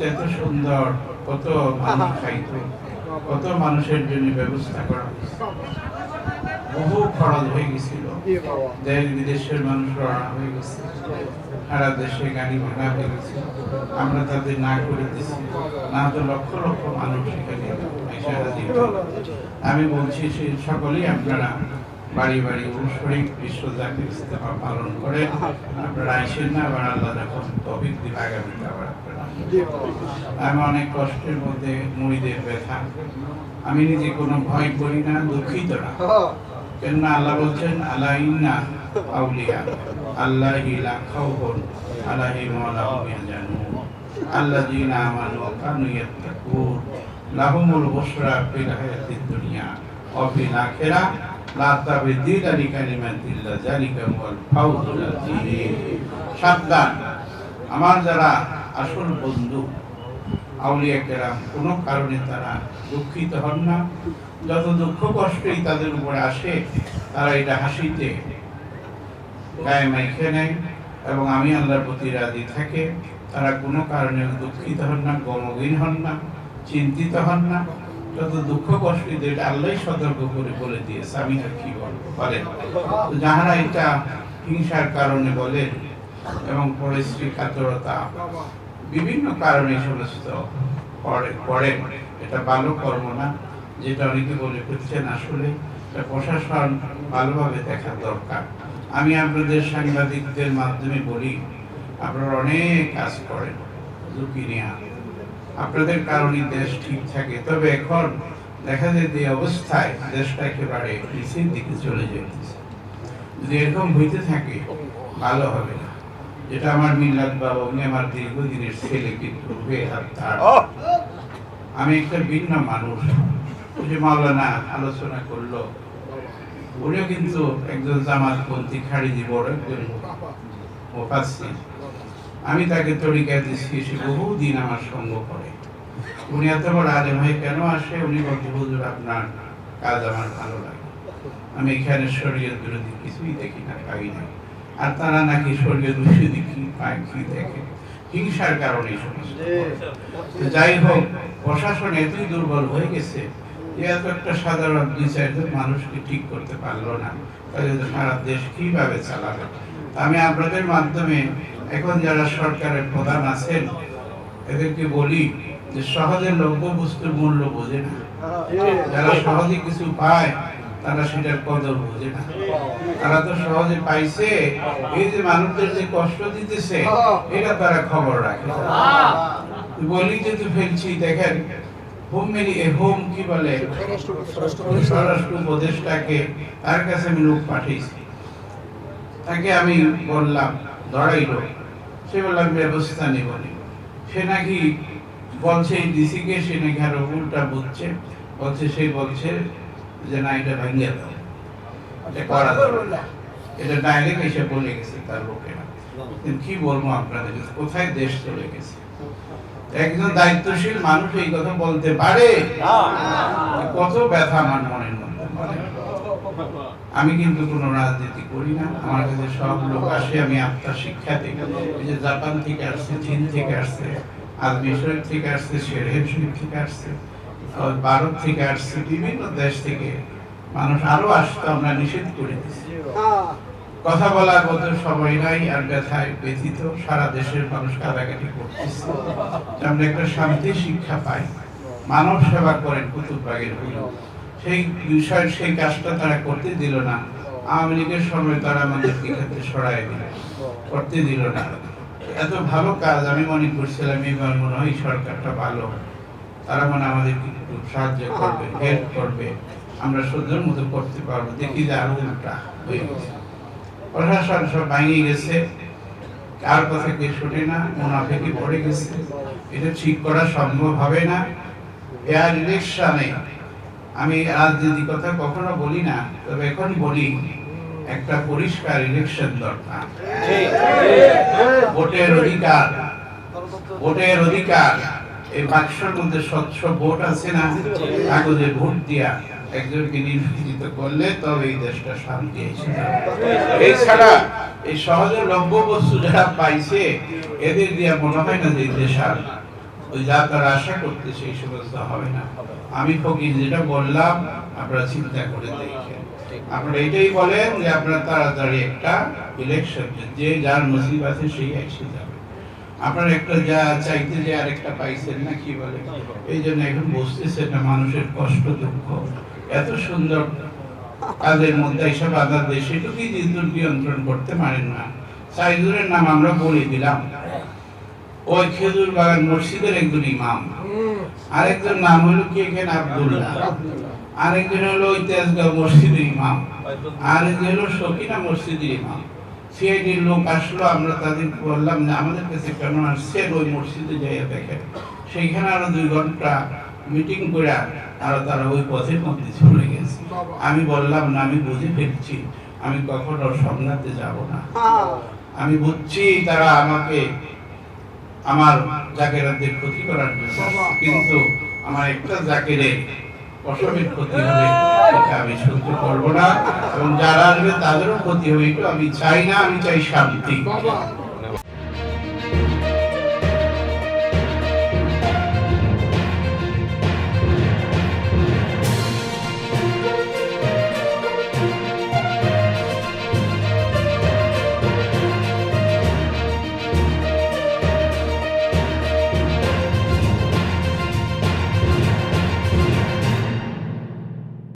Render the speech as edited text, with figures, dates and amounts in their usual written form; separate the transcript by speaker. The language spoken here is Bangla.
Speaker 1: সমাজটা এত সুন্দর, কত মানুষ খাইতো, কত মানুষের জন্য ব্যবস্থা করা হয়েছে, বহু খরচ হয়ে গেছিল, দেশ বিদেশের মানুষ রওনা হয়ে গেছে, সারা দেশে গাড়ি ভাড়া হয়ে গেছে, আমরা তাদের না করে দিচ্ছি, না তো লক্ষ লক্ষ মানুষ এখানে এসে হাজির হলো। আমি বলছি সেই সকলেই আপনারা বাড়ি বাড়ি শরীফ বিশ্ব জাতির ইস্তেমা পালন করে আপনারা আইসেন না, আবার আল্লাহ যখন তৌফিক দিবে আগামীতে আবার আপনারা। আমি অনেক কষ্টের মধ্যে মুড়িদের ব্যথা, আমি নিজে কোনো ভয় করি না, দুঃখিত না, কেননা আল্লাহ বলছেন আলা ইন্না আউলিয়া আল্লাহি লা খাউফুন আলাইহিম ওয়া লা হুম ইয়াহজানুন আল্লাযীনা আমানু ওয়া কানু ইয়াত্তাকুন লাহুমুল বুশরা ফিল হায়াতিদ দুনিয়া ওয়া ফিল আখিরাহ লা তাবদীলা লিকালিমাতিল্লাহ যালিকা হুয়াল ফাওজুল আযীম। সাবধান, আমার যারা আসল বন্ধু আউলিয়া কেরাম কোনো কারণে তারা দুঃখিত হন না, যত দুঃখ কষ্টই তাদের উপরে আসে তারা এটা হাসিতে গায়ে মাইখে নেয় এবং আমি আল্লাহর প্রতি রাজি থাকে। তারা কোনো কারণে দুঃখিত হন না, গমগীন হন না, চিন্তিত হন না। যত দুঃখ কষ্ট এটা আল্লাহ সতর্ক করে বলে দিয়েছে, আমি আর কি বলবো বলেন। যাহারা এটা হিংসার কারণে বলেন এবং পরিশ্রী কাতরতা বিভিন্ন কারণে সমস্ত পড়েন, এটা ভালো কর্ম না, যেটা অনেকে বলে করছেন, আসলে প্রশাসন ভালোভাবে দেখা দরকার। আমি আপনাদের সাংবাদিকদের মাধ্যমে বলি, আপনারা অনেক কাজ করেন ঝুঁকি নিয়ে, আপনাদের কারণে দেশ ঠিক থাকে। তবে এখন দেখা যায় যে অবস্থায় দেশটা একেবারে নিচের দিকে চলে যেতেছে, যদি এরকম হইতে থাকে ভালো হবে না। যেটা আমার মিল্লাত বাবা, উনি আমার দীর্ঘদিনের ছেলে, কিন্তু আমি একটা ভিন্ন মানুষ। যে মাওলানা আলোচনা করলো, উনিও কিন্তু একজন জামাতপন্থী খারিজি বড় একজন মুফাসসির। আমি তাকে তরিকা দিচ্ছি, সে বহুদিন আমার সঙ্গ করে। উনি এত বড় আলেম হয়ে কেন আসে? উনি বলতে, হুজুর আপনার কাজ আমার ভালো লাগে, আমি এখানে শরীয়ত বিরোধী কিছুই দেখি না, পাই না। আর তারা নাকি শরীয়ত বিরোধী কি পায়, কি দেখে, হিংসার কারণে সমস্ত। যাই হোক, প্রশাসন এতই দুর্বল হয়ে গেছে যে এত একটা সাধারণ 2-4 মানুষকে ঠিক করতে পারলো না, তাহলে সারা দেশ কিভাবে চালাবে? আমি আপনাদের মাধ্যমে এখন যারা সরকারের প্রধান আছেন এদেরকে বলি যে সহজে লভ্য বস্তুর মূল্য বোঝে না, যারা সহজে কিছু পায় তারা সেটার কদর বোঝে না। তারা তো সহজে পাইছে, এই যে মানুষদের যে কষ্ট দিতেছে এটা তারা খবর রাখে। বলি যেহেতু ফেলছি, দেখেন হোম কি বলে স্বরাষ্ট্র উপদেষ্টাকে, তার কাছে আমি লোক পাঠিয়েছি, তাকে আমি বললাম ধরাইলো, সে বললাম ব্যবস্থা নেব। সে নাকি বলছে ডিসি কে, সে নাকি আরো উল্টা বুঝছে, বলছে সে বলছে যে না, এটা ভাঙিয়ে দাও, এটা করা যাবে না, এটা ডাইরেক্ট এসে বলে গেছে তার লোকেরা। কি বলবো আপনাদের, কোথায় দেশ চলে গেছে? একজন দায়িত্বশীল মানুষ এই কথা বলতে পারে? কত ব্যথা আমার মনের মধ্যে। আমি কিন্তু কোনো রাজনীতি করি না, আমার কাছে সব লোক আসে, আমি আত্মার শিক্ষা দিই। এই যে জাপান থেকে আসছে, চীন থেকে আসছে, আজমির শরীফ থেকে আসছে, শেরহেব শরীফ থেকে আসছে, ভারত থেকে আসছে, বিভিন্ন দেশ থেকে মানুষ আরো আসতো, আমরা নিষেধ করে দিচ্ছি। কথা বলার মতো সময় নাই, আর ব্যথায় ব্যথিত সারা দেশের মানুষ কাটাকাটি করতেছে। আমরা একটা শান্তি শিক্ষা পাই, মানব সেবা করেন কুতুববাগের হলো, সেই বিষয় সেই কাজটা তারা করতে দিল না। আওয়ামী লীগের সময় তারা আমাদেরকে ক্ষেত্রে সরাই দিল, করতে দিল না। এত ভালো কাজ আমি মনে করছিলাম এবার মনে হয় সরকারটা ভালো, তারা মানে আমাদেরকে একটু সাহায্য করবে, হেল্প করবে, আমরা সহ্যের মতো করতে পারবো। দেখি যে আরো উল্টা হয়ে গেছে, প্রশাসন সব ভাঙিয়ে গেছে, কার কথা কে শুনে না, মুনাফিকি পড়ে গেছে। এটা ঠিক করা সম্ভব হবে না। এর ইলেকশনে আমি রাজনীতির কথা কখনো বলি না, তবে এখন বলি একটা পরিষ্কার ইলেকশন দরকার। ভোটের অধিকার, ভোটের অধিকার, এই বাক্সের মধ্যে স্বচ্ছ ভোট আছে না, কাগজে ভোট দিয়া একজনকে নির্বাচিত করলে তবে এই দেশটা শান্তি এসে যাবে। এছাড়া এই সহজে লভ্য বস্তু যারা পাইছে এদের দিয়া মনে হয় না যে দেশ আর ওই যা তারা আশা করতে সেই সমস্ত হবে না। আমি ফকির যেটা বললাম আপনারা চিন্তা করে দেখেন। আপনারা এটাই বলেন যে আপনারা তাড়াতাড়ি একটা ইলেকশন, যে যার নসিব আছে সেই এসে যাবে। আপনারা একটা যা চাইতে যে আরেকটা পাইছেন না, কি বলে, এই জন্য এখন বুঝতেছেন না মানুষের কষ্ট দুঃখ। এত সুন্দর কাজের মধ্যে এইসব আদার দেশে তো কি নিয়ন্ত্রণ করতে পারেন না। সাইদুরের নাম আমরা বলে দিলাম, ওই খেজুর বাগান মসজিদের একজন ইমাম, আরেকজন নাম হলো কি এখানে আব্দুল্লাহ, আরেকজন হলো ওই তেজগাঁও মসজিদের ইমাম, আরেকজন হলো সকিনা মসজিদের ইমাম। সিআইডির লোক আসলো, আমরা তাদের বললাম যে আমাদের কাছে কেন আসছেন, ওই মসজিদে যাইয়া দেখেন। সেইখানে আরো 2 ঘন্টা মিটিং করে আর তারা ওই পথের মধ্যে চলে গেছে। আমি বললাম না, আমি বুঝে ফেলছি, আমি কখনো সংঘাতে যাব না। আমি বুঝছি তারা আমাকে আমার জাকেরাদের ক্ষতি করার জন্য, কিন্তু আমার একটা জাকেরের অসমের ক্ষতি হবে এটা আমি সহ্য করবো না, এবং যারা আসবে তাদেরও ক্ষতি হবে এটা আমি চাই না। আমি চাই শান্তি।